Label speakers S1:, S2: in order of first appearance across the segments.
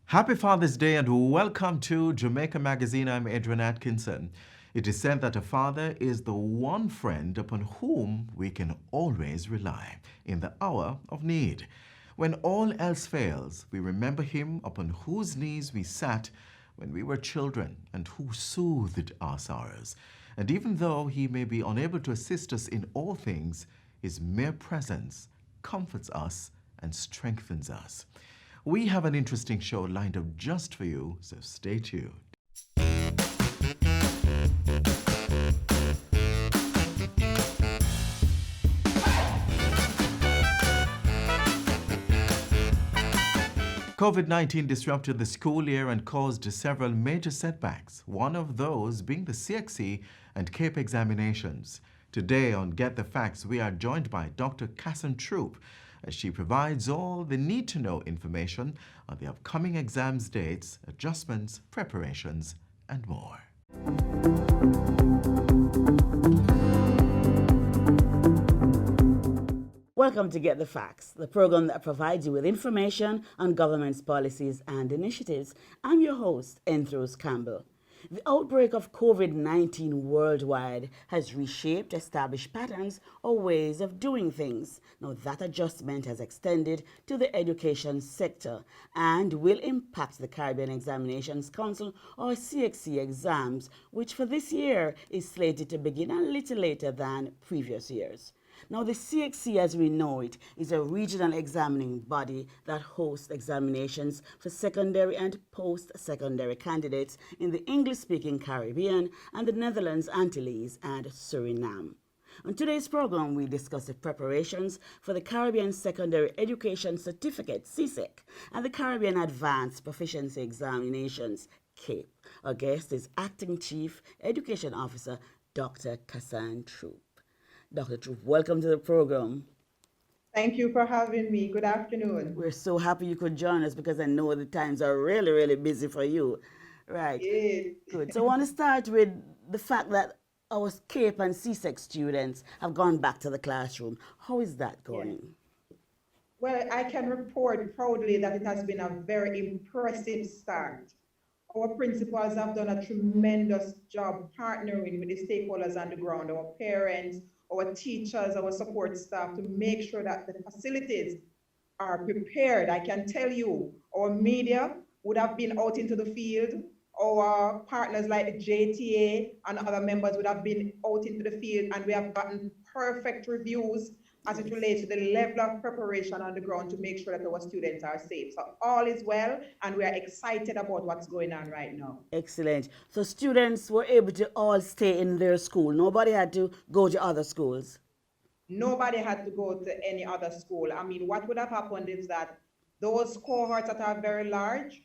S1: Happy Father's Day and welcome to Jamaica Magazine. I'm Adrian Atkinson. It is said that a father is the one friend upon whom we can always rely in the hour of need. When all else fails, we remember him upon whose knees we sat when we were children and who soothed our sorrows. And even though he may be unable to assist us in all things, his mere presence comforts us and strengthens us. We have an interesting show lined up just for you, so stay tuned. COVID-19 disrupted the school year and caused several major setbacks, one of those being the CXC and CAPE examinations. Today on Get the Facts, we are joined by Dr. Casson Troop, as she provides all the need-to-know information on the upcoming exams dates, adjustments, preparations, and more.
S2: Welcome to Get the Facts, the program that provides you with information on government's policies and initiatives. I'm your host, Enthros Campbell. The outbreak of COVID-19 worldwide has reshaped established patterns or ways of doing things. Now, that adjustment has extended to the education sector and will impact the Caribbean Examinations Council or CXC exams, which for this year is slated to begin a little later than previous years. Now, the CXC, as we know it, is a regional examining body that hosts examinations for secondary and post-secondary candidates in the English-speaking Caribbean and the Netherlands, Antilles, and Suriname. On today's program, we discuss the preparations for the Caribbean Secondary Education Certificate, CSEC, and the Caribbean Advanced Proficiency Examinations, CAPE. Our guest is Acting Chief Education Officer, Dr. Casson Troop. Dr. Troop, welcome to the program.
S3: Thank you for having me. Good afternoon.
S2: We're so happy you could join us because I know the times are really, really busy for you. Right.
S3: Yes.
S2: Good. So I want to start with the fact that our CAPE and CSEC students have gone back to the classroom. How is that going?
S3: Well, I can report proudly that it has been a very impressive start. Our principals have done a tremendous job partnering with the stakeholders on the ground, our parents, our teachers, our support staff, to make sure that the facilities are prepared. I can tell you, our media would have been out into the field. Our partners like the JTA and other members would have been out into the field, and we have gotten perfect reviews as it relates to the level of preparation on the ground to make sure that our students are safe. So all is well, and we are excited about what's going on right now.
S2: Excellent. So students were able to all stay in their school. Nobody had to go to other schools.
S3: Nobody had to go to any other school. I mean, what would have happened is that those cohorts that are very large,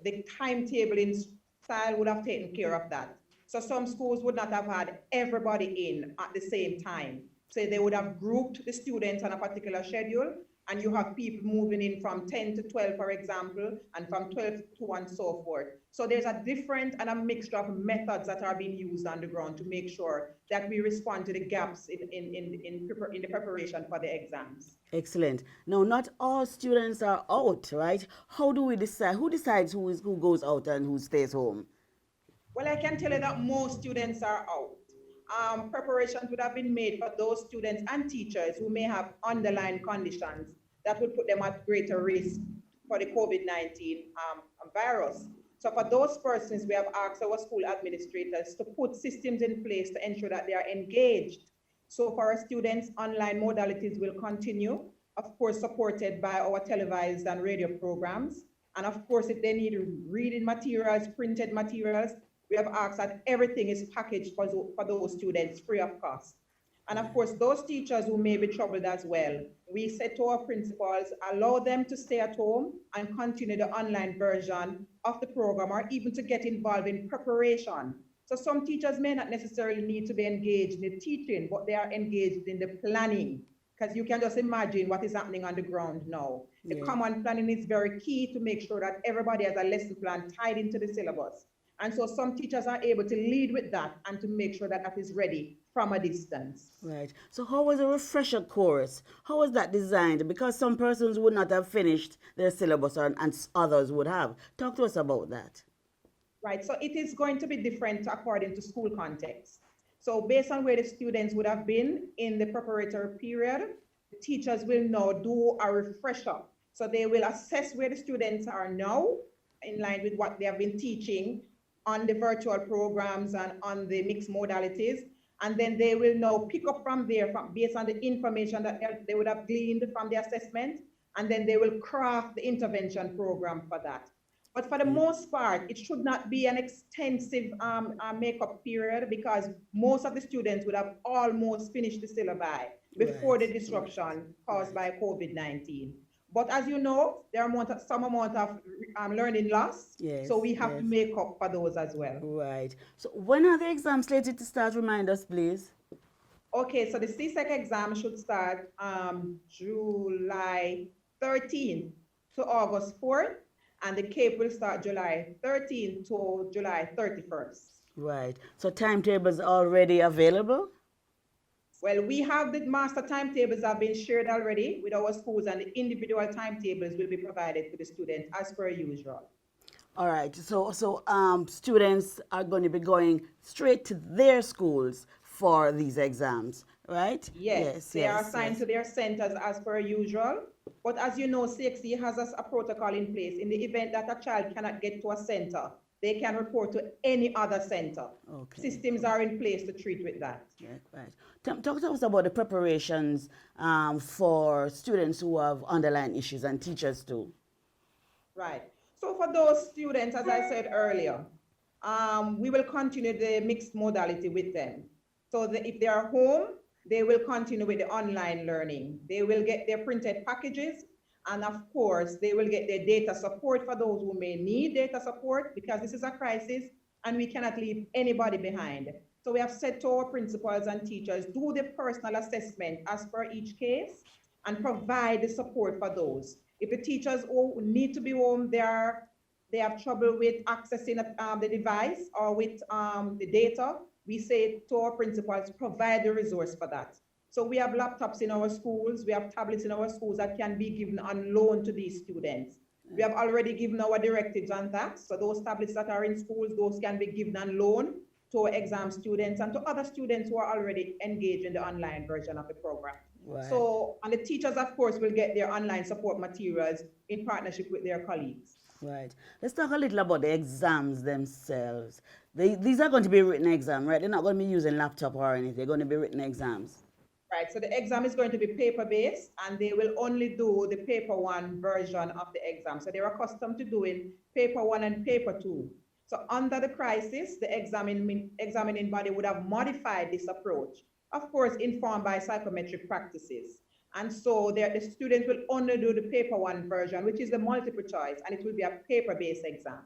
S3: the timetabling style would have taken care of that. So some schools would not have had everybody in at the same time. So they would have grouped the students on a particular schedule, and you have people moving in from 10 to 12, for example, and from 12 to 1, so forth. So there's a different and a mixture of methods that are being used on the ground to make sure that we respond to the gaps in the preparation for the exams.
S2: Excellent. Now, not all students are out, right? How do we decide? Who decides who goes out and who stays home?
S3: Well, I can tell you that most students are out. Preparations would have been made for those students and teachers who may have underlying conditions that would put them at greater risk for the COVID-19 virus. So for those persons, we have asked our school administrators to put systems in place to ensure that they are engaged. So for our students, online modalities will continue, of course, supported by our televised and radio programs. And of course, if they need reading materials, printed materials, we have asked that everything is packaged for those students free of cost. And of course, those teachers who may be troubled as well, we said to our principals, allow them to stay at home and continue the online version of the program, or even to get involved in preparation. So some teachers may not necessarily need to be engaged in the teaching, but they are engaged in the planning, because you can just imagine what is happening on the ground now. The common planning is very key to make sure that everybody has a lesson plan tied into the syllabus. And so some teachers are able to lead with that and to make sure that that is ready from a distance.
S2: Right. So how was a refresher course? How was that designed? Because some persons would not have finished their syllabus and others would have. Talk to us about that.
S3: Right, so it is going to be different according to school context. So based on where the students would have been in the preparatory period, the teachers will now do a refresher. So they will assess where the students are now in line with what they have been teaching on the virtual programs and on the mixed modalities. And then they will now pick up from there based on the information that they would have gleaned from the assessment. And then they will craft the intervention program for that. But for the most part, it should not be an extensive makeup period because most of the students would have almost finished the syllabi before the disruption caused by COVID-19. But as you know, there are some amount of learning loss, so we have to make up for those as well.
S2: Right. So when are the exams slated to start? Remind us, please.
S3: Okay, so the CSEC exam should start July 13th to August 4th. And the CAPE will start July 13th to July 31st.
S2: Right. So timetables already available?
S3: Well, we have the master timetables have been shared already with our schools, and the individual timetables will be provided to the students as per usual.
S2: All right. So students are going to be going straight to their schools for these exams, right?
S3: Yes, they are assigned to their centers as per usual. But as you know, CXC has a protocol in place. In the event that a child cannot get to a center, they can report to any other center. Okay. Systems are in place to treat with that.
S2: Yeah, right. Talk to us about the preparations for students who have underlying issues and teachers too.
S3: Right. So for those students, as I said earlier, we will continue the mixed modality with them. So if they are home, they will continue with the online learning. They will get their printed packages, and of course, they will get their data support for those who may need data support, because this is a crisis and we cannot leave anybody behind. So we have said to our principals and teachers, do the personal assessment as per each case and provide the support for those. If the teachers need to be home, they have trouble with accessing the device or with the data, we say to our principals, provide the resource for that. So we have laptops in our schools, we have tablets in our schools that can be given on loan to these students. We have already given our directives on that. So those tablets that are in schools, those can be given on loan to our exam students and to other students who are already engaged in the online version of the program. Right. So, and the teachers, of course, will get their online support materials in partnership with their colleagues.
S2: Right. Let's talk a little about the exams themselves. These are going to be written exams, right? They're not going to be using laptop or anything. They're going to be written exams.
S3: Right. So the exam is going to be paper-based, and they will only do the paper one version of the exam. So they're accustomed to doing paper one and paper two. So under the crisis, the examining body would have modified this approach, of course, informed by psychometric practices. And so the students will only do the paper one version, which is the multiple choice, and it will be a paper-based exam.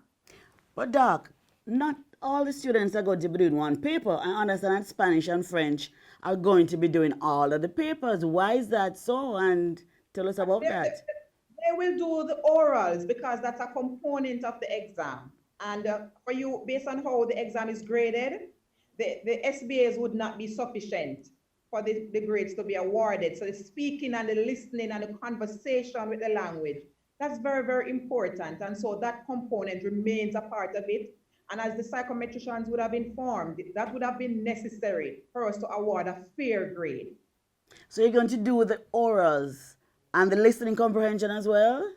S2: But Doc, not all the students are going to be doing one paper. I understand that Spanish and French are going to be doing all of the papers. Why is that so? And tell us about that.
S3: They will do the orals because that's a component of the exam. And for you, based on how the exam is graded, the SBAs would not be sufficient for the grades to be awarded. So the speaking and the listening and the conversation with the language, that's very, very important. And so that component remains a part of it. And as the psychometricians would have informed, that would have been necessary for us to award a fair grade.
S2: So you're going to do the orals and the listening comprehension as well?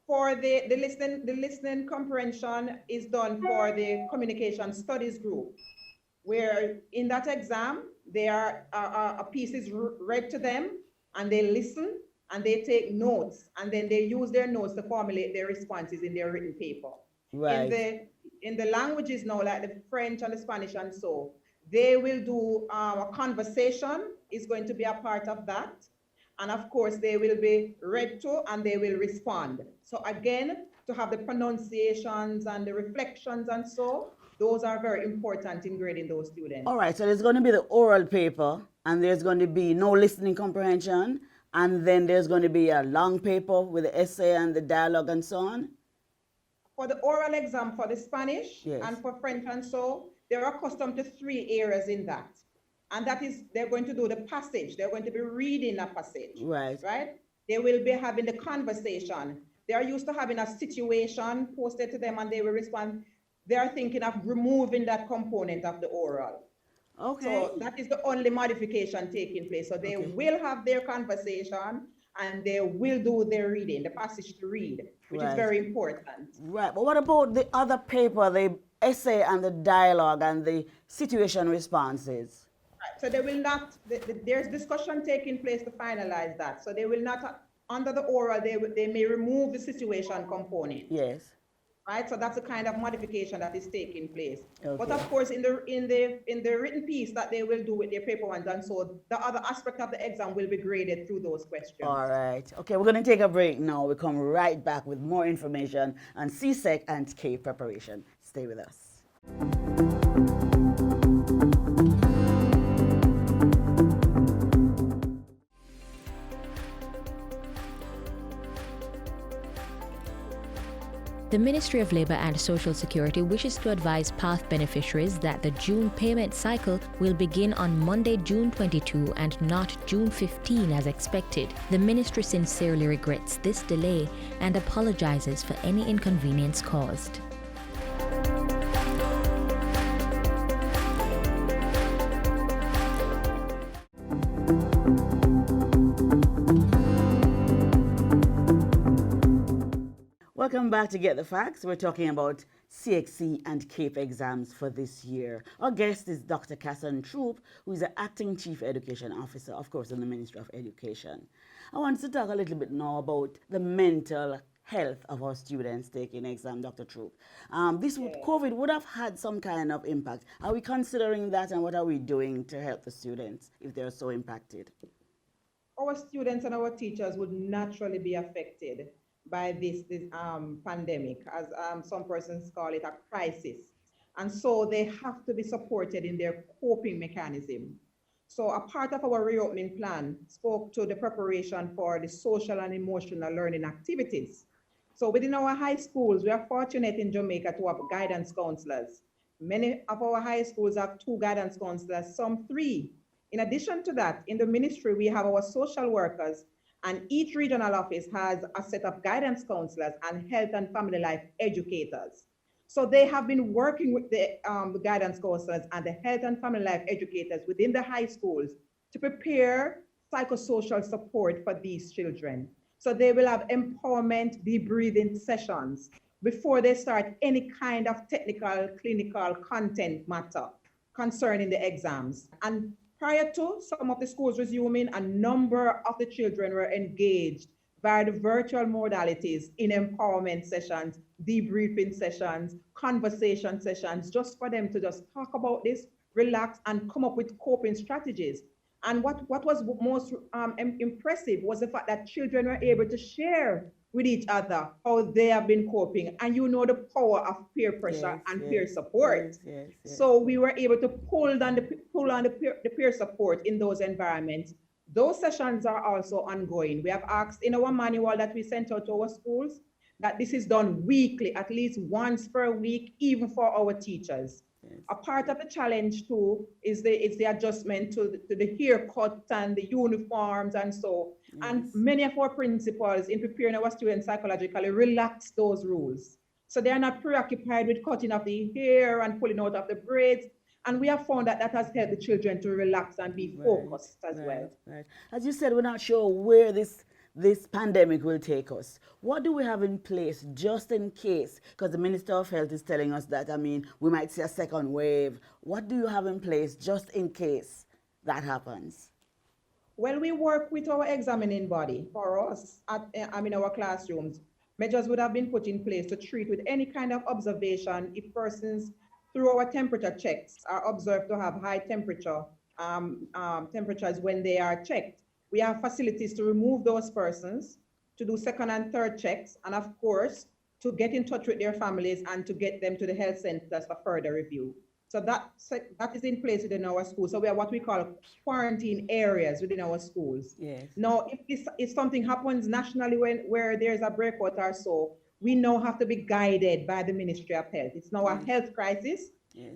S3: For the listening comprehension is done for the communication studies group, where in that exam, a piece is read to them, and they listen, and they take notes, and then they use their notes to formulate their responses in their written paper. Right. In the languages now, like the French and the Spanish and so, they will do a conversation is going to be a part of that. And of course, they will be read to and they will respond. So again, to have the pronunciations and the reflections and so, those are very important in grading those students.
S2: All right, so there's going to be the oral paper, and there's going to be no listening comprehension, and then there's going to be a long paper with the essay and the dialogue and so on?
S3: For the oral exam for the Spanish
S2: Yes.
S3: and for French and so, they're accustomed to 3 areas in that. And that is, they're going to do the passage. They're going to be reading a passage.
S2: Right.
S3: Right? They will be having the conversation. They are used to having a situation posted to them and they will respond. They are thinking of removing that component of the oral.
S2: Okay.
S3: So that is the only modification taking place. So they will have their conversation and they will do their reading, the passage to read, which is very important.
S2: Right. But what about the other paper, the essay and the dialogue and the situation responses?
S3: Right. So they will not, there's discussion taking place to finalize that. So they will not, under the oral, they may remove the situation component.
S2: Yes.
S3: Right, so that's the kind of modification that is taking place.
S2: Okay.
S3: But of course, in the written piece that they will do with their paper ones, and so the other aspect of the exam will be graded through those questions.
S2: All right. Okay, we're going to take a break now. We'll come right back with more information on CSEC and K preparation. Stay with us.
S4: The Ministry of Labour and Social Security wishes to advise PATH beneficiaries that the June payment cycle will begin on Monday, June 22 and not June 15 as expected. The Ministry sincerely regrets this delay and apologizes for any inconvenience caused.
S2: Welcome back to Get the Facts. We're talking about CXC and CAPE exams for this year. Our guest is Dr. Casson Troop, who is the Acting Chief Education Officer, of course, in the Ministry of Education. I want to talk a little bit now about the mental health of our students taking exam, Dr. Troop. COVID would have had some kind of impact. Are we considering that, and what are we doing to help the students if they're so impacted?
S3: Our students and our teachers would naturally be affected by this pandemic, as some persons call it a crisis. And so they have to be supported in their coping mechanism. So a part of our reopening plan spoke to the preparation for the social and emotional learning activities. So within our high schools, we are fortunate in Jamaica to have guidance counselors. Many of our high schools have 2 guidance counselors, some 3. In addition to that, in the ministry, we have our social workers, and each regional office has a set of guidance counselors and health and family life educators. So they have been working with the guidance counselors and the health and family life educators within the high schools to prepare psychosocial support for these children. So they will have empowerment, debriefing sessions before they start any kind of technical, clinical content matter concerning the exams. And prior to some of the schools resuming, a number of the children were engaged via the virtual modalities in empowerment sessions, debriefing sessions, conversation sessions, just for them to just talk about this, relax, and come up with coping strategies. And what was most impressive was the fact that children were able to share with each other how they have been coping, and the power of peer pressure and peer support. So we were able to pull on the peer support in those environments. Those sessions are also ongoing. We have asked in our manual that we sent out to our schools that this is done weekly, at least once per week, even for our teachers. A part of the challenge too is the adjustment to the haircut and the uniforms and so. And many of our principals in preparing our students psychologically relax those rules. So they are not preoccupied with cutting off the hair and pulling out of the braids. And we have found that that has helped the children to relax and be focused as well.
S2: Right. As you said, we're not sure where this pandemic will take us. What do we have in place just in case? Because the Minister of Health is telling us that, we might see a second wave. What do you have in place just in case that happens?
S3: Well, we work with our examining body for us in our classrooms. Measures would have been put in place to treat with any kind of observation if persons through our temperature checks are observed to have high temperatures when they are checked. We have facilities to remove those persons, to do 2nd and 3rd checks, and of course, to get in touch with their families and to get them to the health centers for further review. So that is in place within our schools. So we have what we call quarantine areas within our schools.
S2: Yes.
S3: Now, if something happens nationally where there's a breakout or so, we now have to be guided by the Ministry of Health. It's now a health crisis,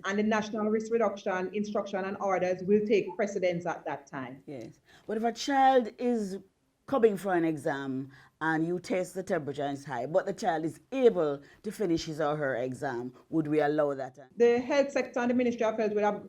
S3: and the National Risk Reduction Instruction and Orders will take precedence at that time.
S2: Yes. But if a child is coming for an exam and you test the temperature and it's high, but the child is able to finish his or her exam, would we allow that?
S3: The health sector and the Ministry of Health will have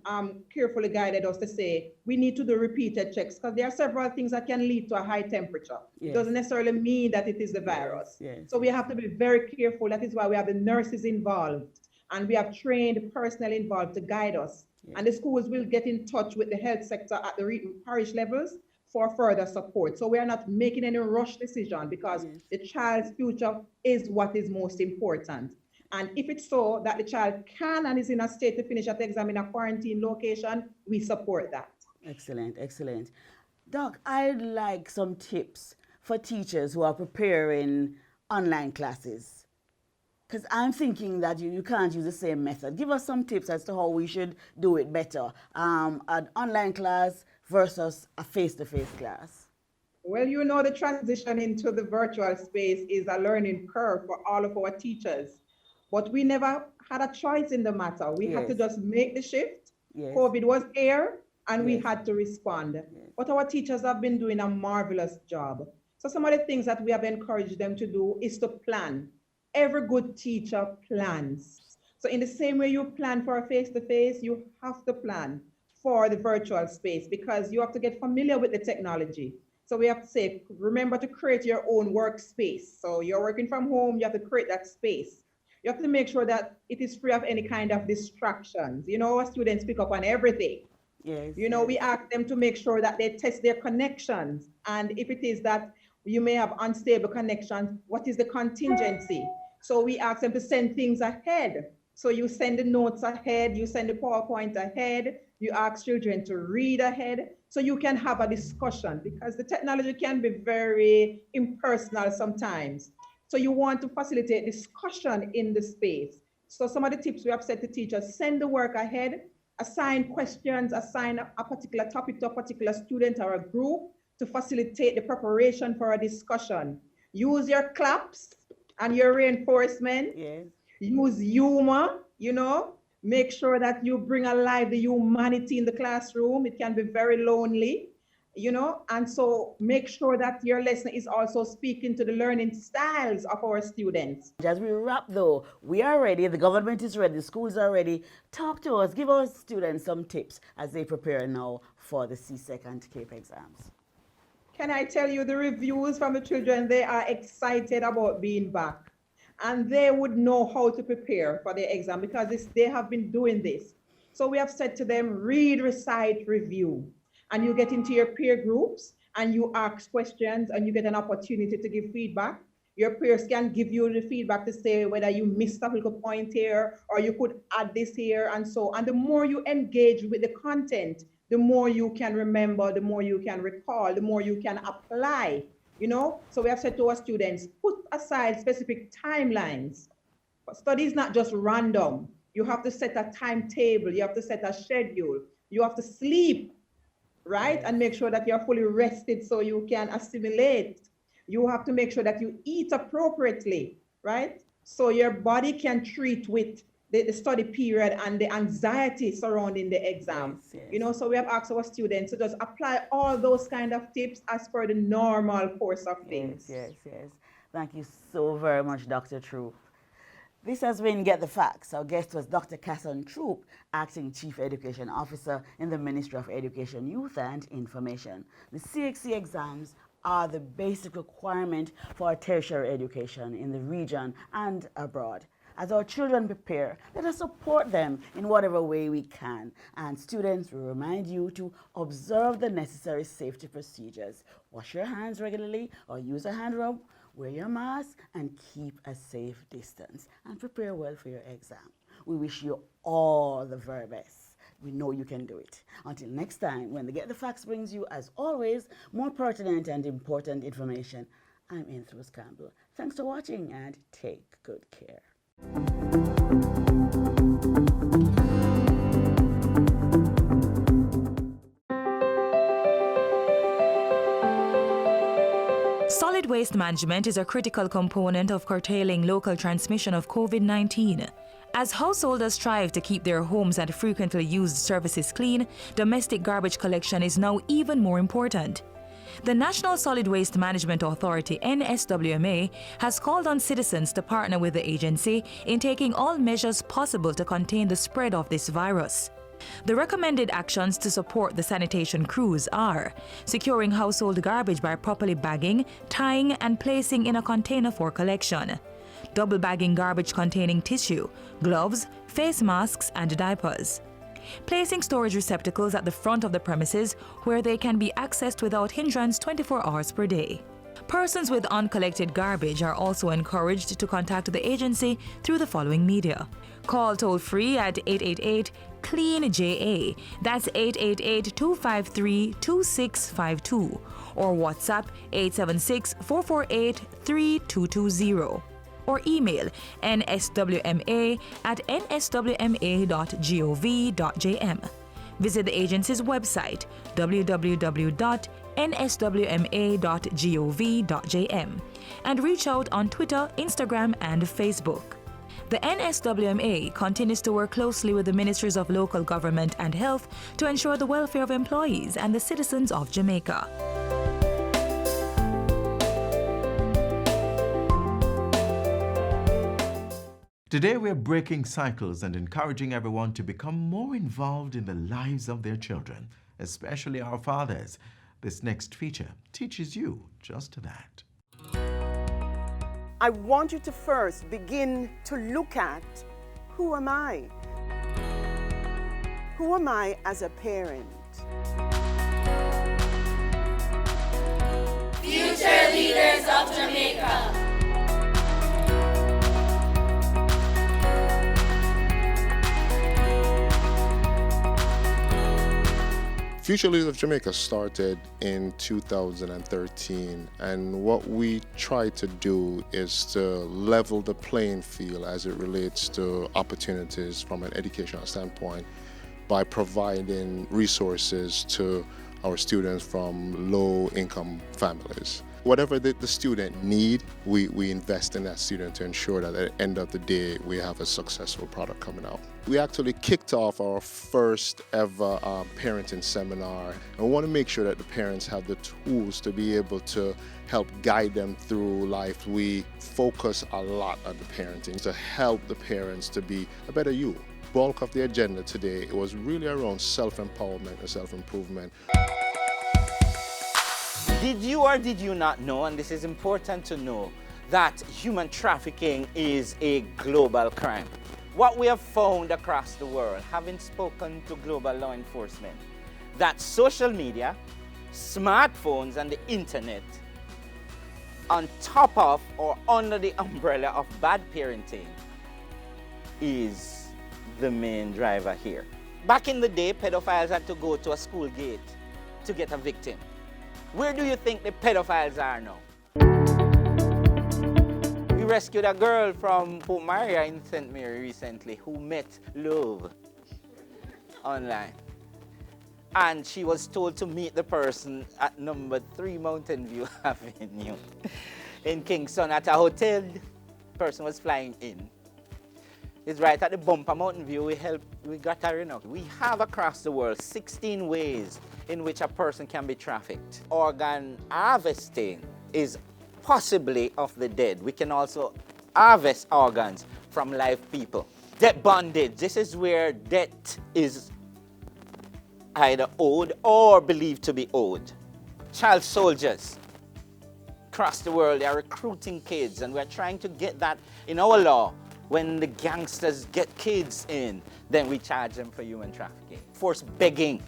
S3: carefully guided us to say we need to do repeated checks, because there are several things that can lead to a high temperature. Yes. It doesn't necessarily mean that it is the virus. Yes. So we have to be very careful. That is why we have the nurses involved, and we have trained personnel involved to guide us. Yes. And the schools will get in touch with the health sector at the parish levels for further support. So we are not making any rush decision, because the child's future is what is most important. And if it's so that the child can and is in a state to finish at the exam in a quarantine location, we support that.
S2: Excellent, excellent. Doc, I'd like some tips for teachers who are preparing online classes, because I'm thinking that you can't use the same method. Give us some tips as to how we should do it better. An online class versus a face-to-face class.
S3: Well, you know, the transition into the virtual space is a learning curve for all of our teachers. But we never had a choice in the matter. We had to just make the shift. COVID was here, and we had to respond. But our teachers have been doing a marvelous job. So some of the things that we have encouraged them to do is to plan. Every good teacher plans. So in the same way you plan for a face-to-face, you have to plan for the virtual space, because you have to get familiar with the technology. So we have to say, remember to create your own workspace. So you're working from home, you have to create that space. You have to make sure that it is free of any kind of distractions. You know, our students pick up on everything.
S2: Yes.
S3: You know, we ask them to make sure that they test their connections. And if it is that you may have unstable connections, what is the contingency? So we ask them to send things ahead. So you send the notes ahead, you send the PowerPoint ahead, you ask children to read ahead, so you can have a discussion, because the technology can be very impersonal sometimes. So you want to facilitate discussion in the space. So some of the tips we have said to teachers: send the work ahead, assign questions, assign a particular topic to a particular student or a group to facilitate the preparation for a discussion. Use your claps and your reinforcement.
S2: Yes.
S3: Use humor, you know, make sure that you bring alive the humanity in the classroom. It can be very lonely, you know, and so make sure that your lesson is also speaking to the learning styles of our students.
S2: As we wrap though, we are ready, the government is ready, the schools are ready. Talk to us, give our students some tips as they prepare now for the CSEC and CAPE exams.
S3: Can I tell you, the reviews from the children, they are excited about being back. And they would know how to prepare for the exam, because they have been doing this. So we have said to them, read, recite, review. And you get into your peer groups and you ask questions and you get an opportunity to give feedback. Your peers can give you the feedback to say whether you missed a little point here or you could add this here and so. And the more you engage with the content, the more you can remember, the more you can recall, the more you can apply. You know, so we have said to our students, put aside specific timelines. Study is not just random. You have to set a timetable. You have to set a schedule. You have to sleep, right? And make sure that you're fully rested so you can assimilate. You have to make sure that you eat appropriately, right? So your body can treat with the study period and the anxiety surrounding the exam. Yes, yes. You know, so we have asked our students to just apply all those kind of tips as per the normal course of things.
S2: Yes, yes, yes. Thank you so very much, Dr. Troop. This has been Get the Facts. Our guest was Dr. Casson Troop, Acting Chief Education Officer in the Ministry of Education, Youth and Information. The CXC exams are the basic requirement for tertiary education in the region and abroad. As our children prepare, let us support them in whatever way we can. And students, we remind you to observe the necessary safety procedures. Wash your hands regularly or use a hand rub, wear your mask, and keep a safe distance. And prepare well for your exam. We wish you all the very best. We know you can do it. Until next time, when the Get the Facts brings you, as always, more pertinent and important information, I'm Inthrus Campbell. Thanks for watching and take good care.
S5: Solid waste waste management is a critical component of curtailing local transmission of COVID-19. As householders strive to keep their homes and frequently used surfaces clean, domestic garbage collection is now even more important. The National Solid Waste Management Authority, NSWMA, has called on citizens to partner with the agency in taking all measures possible to contain the spread of this virus. The recommended actions to support the sanitation crews are securing household garbage by properly bagging, tying, and placing in a container for collection, double bagging garbage containing tissue, gloves, face masks, and diapers, placing storage receptacles at the front of the premises where they can be accessed without hindrance 24 hours per day. Persons with uncollected garbage are also encouraged to contact the agency through the following media. Call toll-free at 888-CLEAN-JA, that's 888-253-2652, or WhatsApp 876-448-3220. Or email nswma@nswma.gov.jm. Visit the agency's website www.nswma.gov.jm and reach out on Twitter, Instagram, and Facebook. The NSWMA continues to work closely with the Ministries of Local Government and Health to ensure the welfare of employees and the citizens of Jamaica.
S1: Today we're breaking cycles and encouraging everyone to become more involved in the lives of their children, especially our fathers. This next feature teaches you just that.
S6: I want you to first begin to look at, who am I? Who am I as a parent?
S7: Future leaders of Jamaica.
S8: Future Leaders of Jamaica started in 2013, and what we try to do is to level the playing field as it relates to opportunities from an educational standpoint by providing resources to our students from low-income families. Whatever the student need, we invest in that student to ensure that at the end of the day, we have a successful product coming out. We actually kicked off our first ever parenting seminar, and we want to make sure that the parents have the tools to be able to help guide them through life. We focus a lot on the parenting to help the parents to be a better you. Bulk of the agenda today, it was really around self-empowerment and self-improvement.
S9: Did you or did you not know, and this is important to know, that human trafficking is a global crime? What we have found across the world, having spoken to global law enforcement, that social media, smartphones, and the internet, on top of or under the umbrella of bad parenting, is the main driver here. Back in the day, pedophiles had to go to a school gate to get a victim. Where do you think the pedophiles are now? We rescued a girl from Port Maria in St. Mary recently who met love online. And she was told to meet the person at number 3 Mountain View Avenue in Kingston at a hotel. The person was flying in. It's right at the bumper Mountain View. We got her in. We have across the world 16 ways in which a person can be trafficked. Organ harvesting is possibly of the dead. We can also harvest organs from live people. Debt bondage. This is where debt is either owed or believed to be owed. Child soldiers. Across the world, they are recruiting kids, and we're trying to get that in our law. When the gangsters get kids in, then we charge them for human trafficking. Forced begging.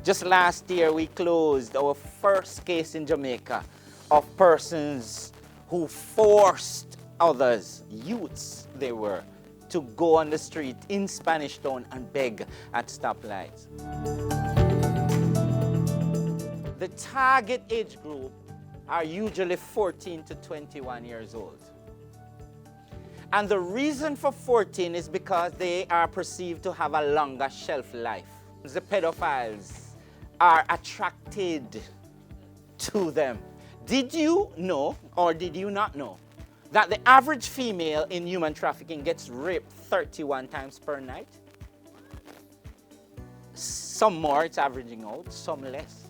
S9: Just last year, we closed our first case in Jamaica of persons who forced others, youths they were, to go on the street in Spanish Town and beg at stoplights. The target age group are usually 14 to 21 years old. And the reason for 14 is because they are perceived to have a longer shelf life. The pedophiles are attracted to them. Did you know, or did you not know, that the average female in human trafficking gets raped 31 times per night? Some more, it's averaging out, some less.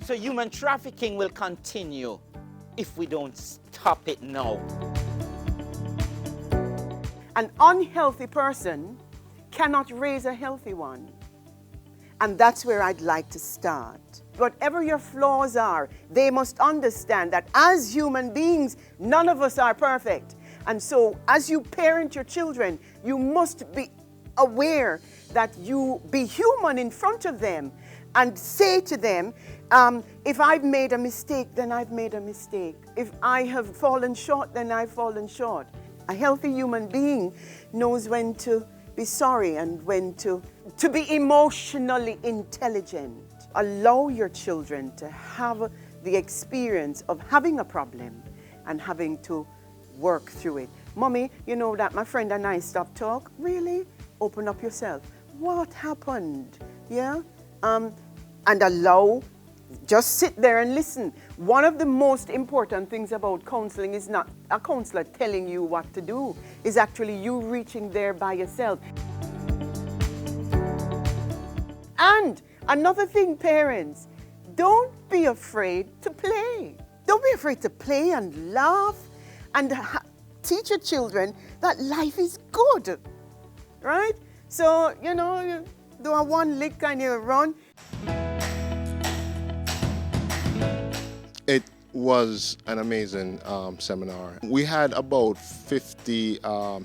S9: So human trafficking will continue if we don't stop it now.
S6: An unhealthy person cannot raise a healthy one. And that's where I'd like to start. Whatever your flaws are, they must understand that as human beings, none of us are perfect. And so as you parent your children, you must be aware that you be human in front of them and say to them, if I've made a mistake, then I've made a mistake. If I have fallen short, then I've fallen short. A healthy human being knows when to be sorry and when to be emotionally intelligent. Allow your children to have the experience of having a problem and having to work through it. Mommy, you know that my friend and I stopped talk? Really? Open up yourself. What happened? Yeah? And allow, just sit there and listen. One of the most important things about counseling is not a counselor telling you what to do, is actually you reaching there by yourself. And another thing, parents, don't be afraid to play. Don't be afraid to play and laugh and teach your children that life is good, right? So, you know, you do a one lick and you run.
S8: It was an amazing seminar. We had about 50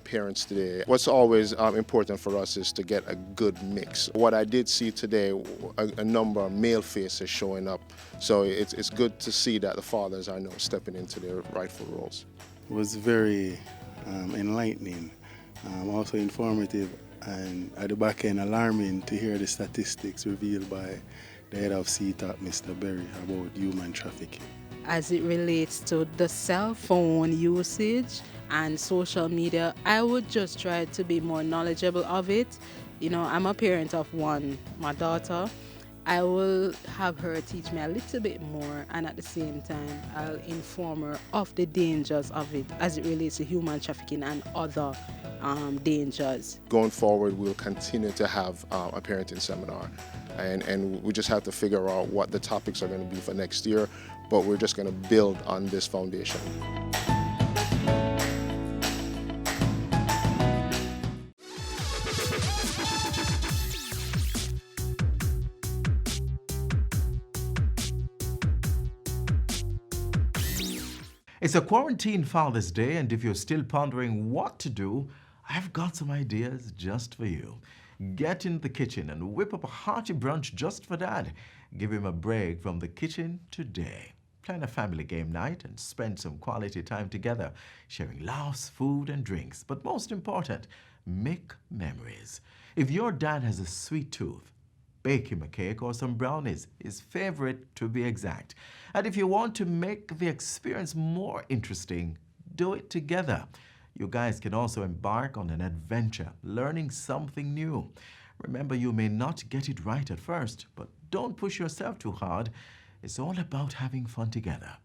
S8: parents today. What's always important for us is to get a good mix. What I did see today, a number of male faces showing up. So it's good to see that the fathers are now stepping into their rightful roles.
S10: It was very enlightening, also informative, and at the back end alarming to hear the statistics revealed by the head of CTAP, Mr. Berry, about human trafficking.
S11: As it relates to the cell phone usage and social media, I would just try to be more knowledgeable of it. You know, I'm a parent of one, my daughter. I will have her teach me a little bit more, and at the same time, I'll inform her of the dangers of it as it relates to human trafficking and other dangers.
S8: Going forward, we'll continue to have a parenting seminar, and we just have to figure out what the topics are going to be for next year, but we're just going to build on this foundation.
S1: It's a quarantine Father's Day, and if you're still pondering what to do, I've got some ideas just for you. Get in the kitchen and whip up a hearty brunch just for Dad. Give him a break from the kitchen today. Plan a family game night and spend some quality time together, sharing laughs, food, and drinks. But most important, make memories. If your dad has a sweet tooth, bake him a cake or some brownies, his favorite to be exact. And if you want to make the experience more interesting, do it together. You guys can also embark on an adventure, learning something new. Remember, you may not get it right at first, but don't push yourself too hard. It's all about having fun together.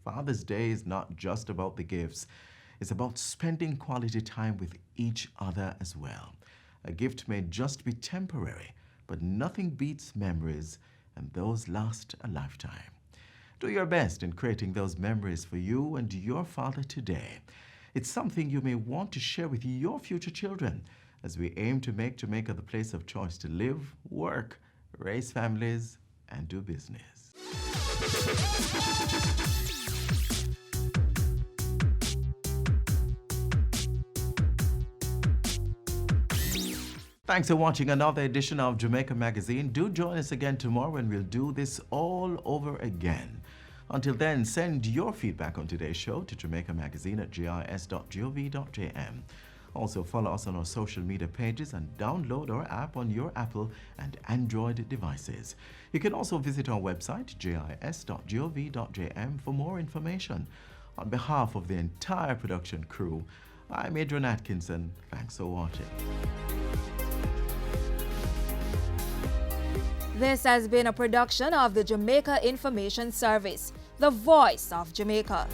S1: Father's Day is not just about the gifts. It's about spending quality time with each other as well. A gift may just be temporary, but nothing beats memories, and those last a lifetime. Do your best in creating those memories for you and your father today. It's something you may want to share with your future children as we aim to make Jamaica the place of choice to live, work, raise families, and do business. Thanks for watching another edition of Jamaica Magazine. Do join us again tomorrow and we'll do this all over again. Until then, send your feedback on today's show to jamaicamagazine@gis.gov.jm. Also, follow us on our social media pages and download our app on your Apple and Android devices. You can also visit our website, jis.gov.jm, for more information. On behalf of the entire production crew, I'm Adrian Atkinson. Thanks for watching.
S12: This has been a production of the Jamaica Information Service, the voice of Jamaica.